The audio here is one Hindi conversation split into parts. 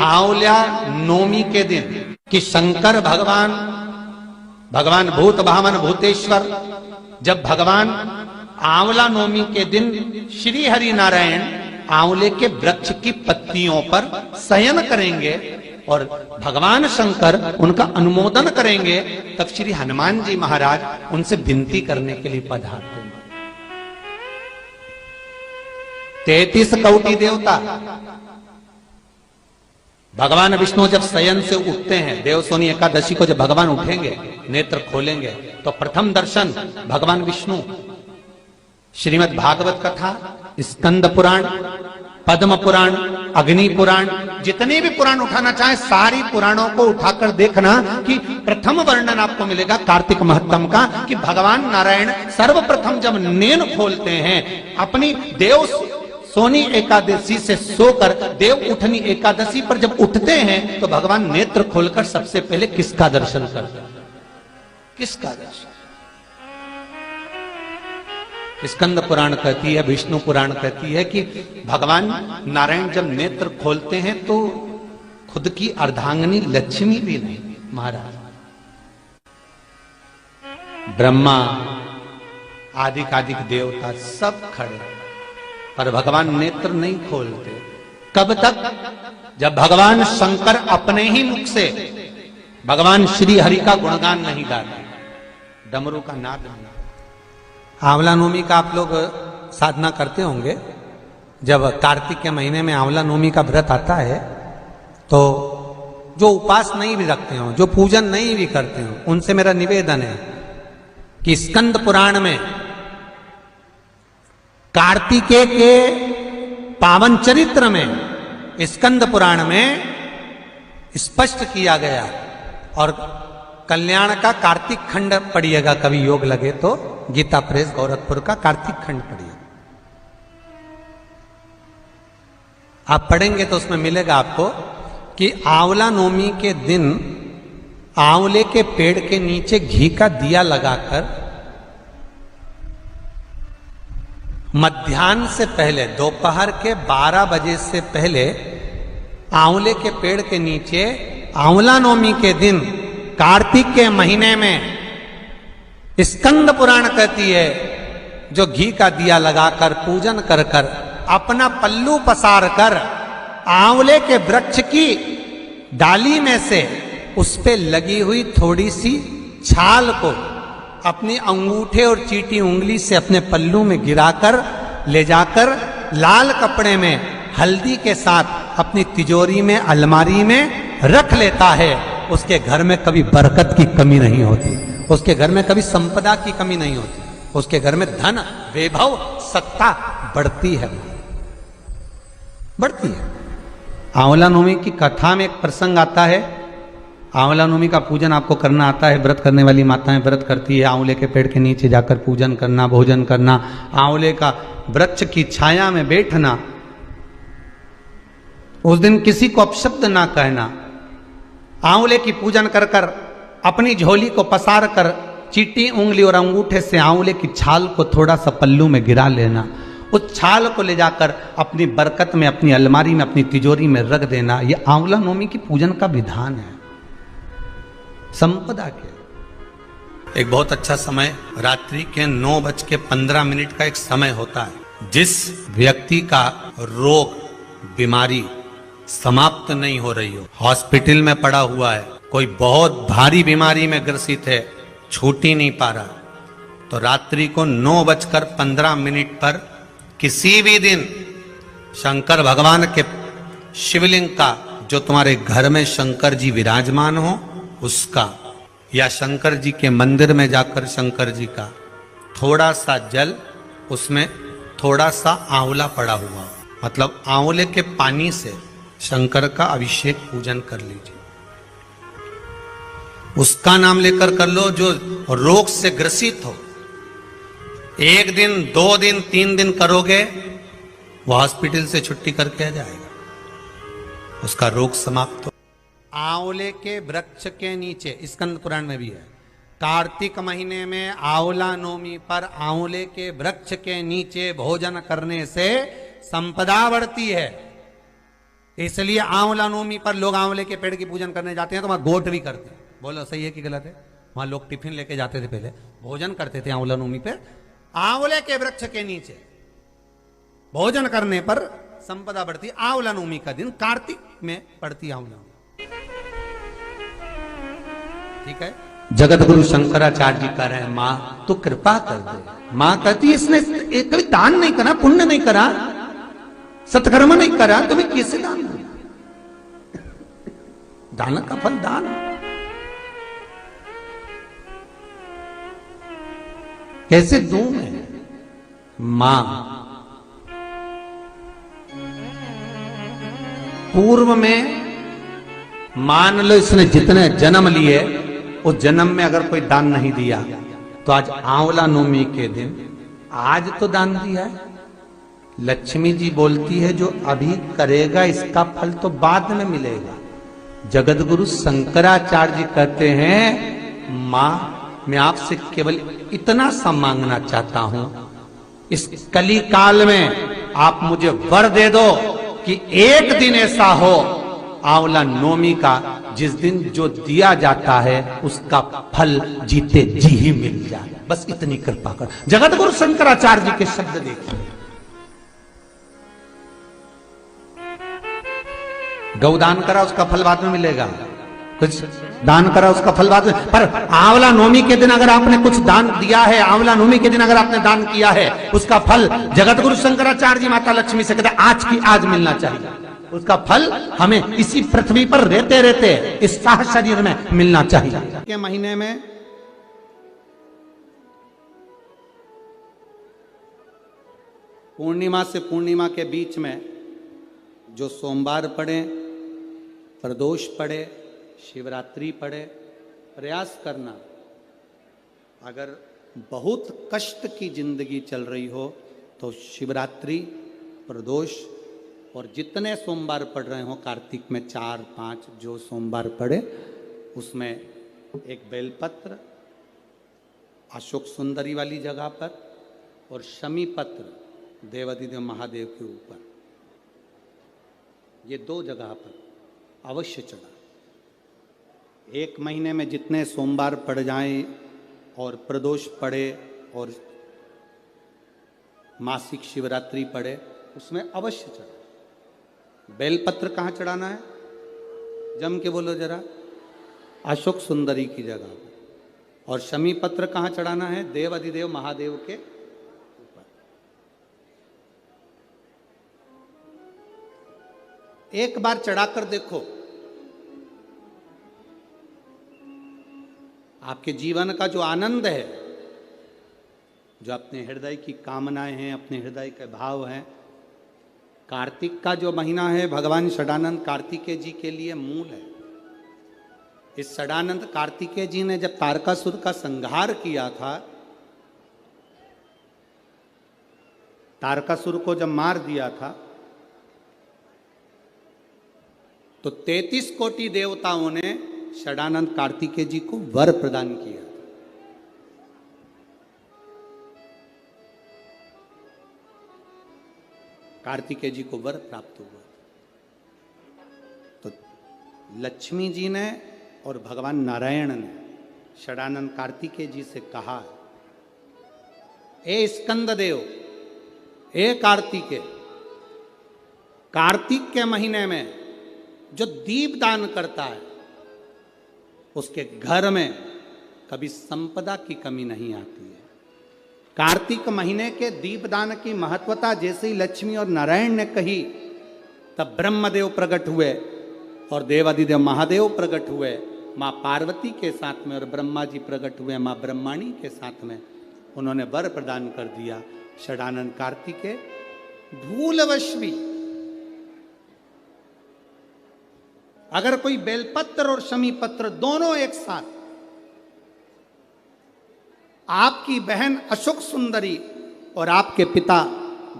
आंवला नवमी के दिन कि शंकर भगवान भूत भावन भूतेश्वर जब भगवान आंवला नवमी के दिन श्री हरि नारायण आंवले के वृक्ष की पत्तियों पर शयन करेंगे और भगवान शंकर उनका अनुमोदन करेंगे, तब श्री हनुमान जी महाराज उनसे विनती करने के लिए पधारते हैं। 33 कोटि देवता भगवान विष्णु जब शयन से उठते हैं, देवसोनी एकादशी को जब भगवान उठेंगे, नेत्र खोलेंगे, तो प्रथम दर्शन भगवान विष्णु श्रीमद् भागवत कथा, स्कंद पुराण, पद्म पुराण, अग्नि पुराण, जितने भी पुराण उठाना चाहे सारी पुराणों को उठाकर देखना कि प्रथम वर्णन आपको मिलेगा कार्तिक महत्तम का कि भगवान नारायण सर्वप्रथम जब नेन खोलते हैं अपनी देव सोनी एकादशी से सोकर देव उठनी एकादशी पर जब उठते हैं तो भगवान नेत्र खोलकर सबसे पहले किसका दर्शन करते हैं? किसका दर्शन? स्कंद पुराण कहती है, विष्णु पुराण कहती है कि भगवान नारायण जब नेत्र खोलते हैं तो खुद की अर्धांगिनी लक्ष्मी भी नहीं, महाराज ब्रह्मा आदिक देवता सब खड़े, पर भगवान नेत्र नहीं खोलते। कब तक? जब भगवान शंकर अपने ही मुख से भगवान श्री हरि का गुणगान नहीं गाते, डमरू का नाद नहीं। आंवला नवमी का आप लोग साधना करते होंगे। जब कार्तिक के महीने में आंवला नवमी का व्रत आता है तो जो उपास नहीं भी रखते हो, जो पूजन नहीं भी करते हो, उनसे मेरा निवेदन है कि स्कंद पुराण में कार्तिकेय के पावन चरित्र में स्कंद पुराण में स्पष्ट किया गया, और कल्याण का कार्तिक खंड पढ़िएगा, कभी योग लगे तो गीता प्रेस गोरखपुर का कार्तिक खंड पढ़िएगा। आप पढ़ेंगे तो उसमें मिलेगा आपको कि आंवला नवमी के दिन आंवले के पेड़ के नीचे घी का दिया लगाकर मध्याह्न से पहले, दोपहर के 12 बजे से पहले आंवले के पेड़ के नीचे आंवला नवमी के दिन कार्तिक के महीने में स्कंद पुराण कहती है जो घी का दिया लगाकर पूजन कर कर अपना पल्लू पसार कर आंवले के वृक्ष की डाली में से उस पे लगी हुई थोड़ी सी छाल को अपनी अंगूठे और चीटी उंगली से अपने पल्लू में गिराकर ले जाकर लाल कपड़े में हल्दी के साथ अपनी तिजोरी में, अलमारी में रख लेता है। उसके घर में कभी बरकत की कमी नहीं होती, उसके घर में कभी संपदा की कमी नहीं होती, उसके घर में धन, वैभव, सत्ता बढ़ती है, बढ़ती है। आंवला नवमी की कथा में एक प्रसंग आता है। आंवला नवमी का पूजन आपको करना आता है, व्रत करने वाली माताएं व्रत करती है, आंवले के पेड़ के नीचे जाकर पूजन करना, भोजन करना, आंवले का वृक्ष की छाया में बैठना, उस दिन किसी को अपशब्द ना कहना, आंवले की पूजन कर कर अपनी झोली को पसार कर चीटी उंगली और अंगूठे से आंवले की छाल को थोड़ा सा पल्लू में गिरा लेना, उस छाल को ले जाकर अपनी बरकत में, अपनी अलमारी में, अपनी तिजोरी में रख देना। यह आंवला नवमी की पूजन का विधान है, संपदा के। एक बहुत अच्छा समय रात्रि के 9:15 का एक समय होता है, जिस व्यक्ति का रोग, बीमारी समाप्त नहीं हो रही हो, हॉस्पिटल में पड़ा हुआ है, कोई बहुत भारी बीमारी में ग्रसित है, छूट ही नहीं पा रहा, तो रात्रि को 9:15 पर किसी भी दिन शंकर भगवान के शिवलिंग का, जो तुम्हारे घर में शंकर जी विराजमान हो उसका, या शंकर जी के मंदिर में जाकर शंकर जी का थोड़ा सा जल, उसमें थोड़ा सा आंवला पड़ा हुआ, मतलब आंवले के पानी से शंकर का अभिषेक पूजन कर लीजिए। उसका नाम लेकर कर लो जो रोग से ग्रसित हो। 1 दिन, 2 दिन, 3 दिन करोगे, वह हॉस्पिटल से छुट्टी करके आ जाएगा, उसका रोग समाप्त हो। आंवले के वृक्ष के नीचे, स्कंद पुराण में भी है, कार्तिक महीने में आंवला नवमी पर आंवले के वृक्ष के नीचे भोजन करने से संपदा बढ़ती है। इसलिए आंवला नवमी पर लोग आंवले के पेड़ की पूजन करने जाते हैं तो वहां गोट भी करते हैं। बोलो सही है कि गलत है? वहां लोग टिफिन लेके जाते थे, पहले भोजन करते थे आंवला नवमी पे, आंवले के वृक्ष के नीचे भोजन करने पर संपदा बढ़ती। आंवला नवमी का दिन कार्तिक में पड़ती आंवला नवमी, ठीक है। जगत गुरु शंकराचार्य जी कह रहे हैं, मां तो कृपा कर दे। मां कहती है इसने कभी दान नहीं करा, पुण्य नहीं करा, सत्कर्म नहीं करा, तुम्हें कैसे दान दो? दान का फल दान। कैसे दूं मैं? मां पूर्व में मान लो इसने जितने जन्म लिए उस जन्म में अगर कोई दान नहीं दिया तो आज आंवला नवमी के दिन आज तो दान दिया है। लक्ष्मी जी बोलती है जो अभी करेगा इसका फल तो बाद में मिलेगा। जगत गुरु शंकराचार्य जी कहते हैं, मां मैं आपसे केवल इतना सा मांगना चाहता हूं, इस कली काल में आप मुझे वर दे दो कि एक दिन ऐसा हो आंवला नवमी का जिस दिन जो दिया जाता है उसका फल जीते जी ही मिल जाए। बस इतनी कृपा कर। जगत गुरु शंकराचार्य जी के शब्द देखिए। गौदान करा उसका फल बाद में मिलेगा, कुछ दान करा उसका फल बाद में, पर आंवला नवमी के दिन अगर आपने कुछ दान दिया है, आंवला नवमी के दिन अगर आपने दान किया है, उसका फल जगत गुरु शंकराचार्य जी माता लक्ष्मी से कहते आज की आज मिलना चाहिए। उसका फल हमें इसी पृथ्वी पर रहते रहते इस साह शरीर में मिलना चाहिए। के महीने में पूर्णिमा से पूर्णिमा के बीच में जो सोमवार पड़े, प्रदोष पड़े, शिवरात्रि पड़े, प्रयास करना अगर बहुत कष्ट की जिंदगी चल रही हो तो शिवरात्रि, प्रदोष और जितने सोमवार पड़ रहे हो कार्तिक में 4-5 जो सोमवार पड़े उसमें एक बेलपत्र अशोक सुंदरी वाली जगह पर और शमी पत्र देवाधिदेव महादेव के ऊपर, ये 2 जगह पर अवश्य चढ़ा। एक महीने में जितने सोमवार पड़ जाएं और प्रदोष पड़े और मासिक शिवरात्रि पड़े उसमें अवश्य चढ़ा। बेलपत्र कहाँ चढ़ाना है? जम के बोलो जरा। अशोक सुंदरी की जगह पर। और शमी पत्र कहाँ चढ़ाना है? देव अधिदेव महादेव के ऊपर। एक बार चढ़ाकर देखो, आपके जीवन का जो आनंद है, जो अपने हृदय की कामनाएं हैं, अपने हृदय के भाव हैं, कार्तिक का जो महीना है भगवान षडानंद कार्तिकेय जी के लिए मूल है। इस षडानंद कार्तिकेय जी ने जब तारकासुर का संहार किया था, तारकासुर को जब मार दिया था तो 33 कोटि देवताओं ने षडानंद कार्तिकेय जी को वर प्रदान किया। कार्तिकेय जी को वर प्राप्त हुआ। तो लक्ष्मी जी ने और भगवान नारायण ने षडानंद कार्तिकेय जी से कहा, ए स्कंद देव, ए कार्तिकेय, कार्तिक के महीने में जो दीप दान करता है उसके घर में कभी संपदा की कमी नहीं आती है। कार्तिक महीने के दीपदान की महत्वता जैसे ही लक्ष्मी और नारायण ने कही तब ब्रह्मदेव प्रकट हुए और देवाधिदेव महादेव प्रकट हुए माँ पार्वती के साथ में, और ब्रह्मा जी प्रकट हुए माँ ब्रह्माणी के साथ में। उन्होंने वर प्रदान कर दिया। षडानंद कार्तिकेय भूलवश भी अगर कोई बेलपत्र और शमी पत्र दोनों एक साथ आपकी बहन अशोक सुंदरी और आपके पिता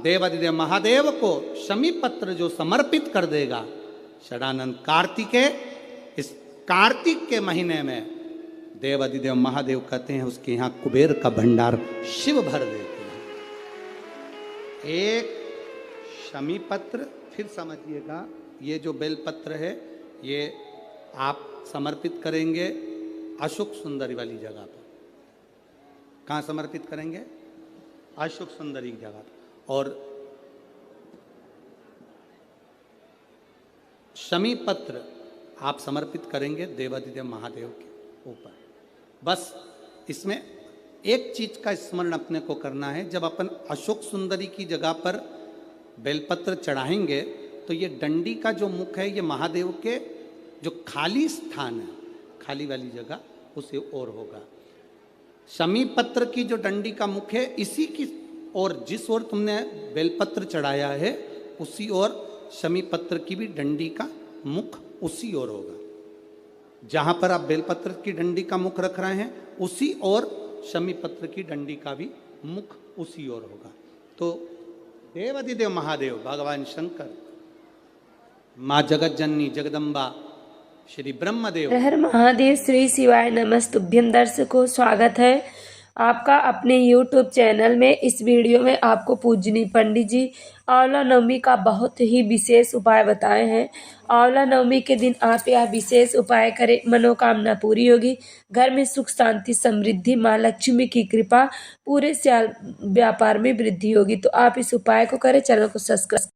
देवाधिदेव महादेव को शमी पत्र जो समर्पित कर देगा, षडानंद कार्तिकेय इस कार्तिक के महीने में देवाधिदेव महादेव कहते हैं उसके यहां कुबेर का भंडार शिव भर देते हैं। एक शमी पत्र, फिर समझिएगा ये जो बेलपत्र है ये आप समर्पित करेंगे अशोक सुंदरी वाली जगह पर। कहाँ समर्पित करेंगे? अशोक सुंदरी की जगह पर। और शमी पत्र आप समर्पित करेंगे देवाधिदेव महादेव के ऊपर। बस इसमें एक चीज का स्मरण अपने को करना है, जब अपन अशोक सुंदरी की जगह पर बेलपत्र चढ़ाएंगे तो ये डंडी का जो मुख है ये महादेव के जो खाली स्थान है, खाली वाली जगह उसे ओर होगा। शमी पत्र की जो डंडी का मुख है इसी की ओर, जिस ओर तुमने बेलपत्र चढ़ाया है उसी ओर शमी पत्र की भी डंडी का मुख उसी ओर होगा। जहां पर आप बेलपत्र की डंडी का मुख रख रहे हैं उसी ओर शमी पत्र की डंडी का भी मुख उसी ओर होगा। तो देवाधिदेव महादेव भगवान शंकर, माँ जगत जननी जगदम्बा, श्री ब्रह्मदेव, हर हर महादेव, श्री शिवाय नमस्तुभ्यम। दर्शकों, स्वागत है आपका अपने YouTube चैनल में। इस वीडियो में आपको पूजनीय पंडित जी आंवला नवमी का बहुत ही विशेष उपाय बताए हैं। आंवला नवमी के दिन आप यह विशेष उपाय करें, मनोकामना पूरी होगी, घर में सुख शांति समृद्धि, माँ लक्ष्मी की कृपा, पूरे साल व्यापार में वृद्धि होगी। तो आप इस उपाय को करें, चैनल को सब्सक्राइब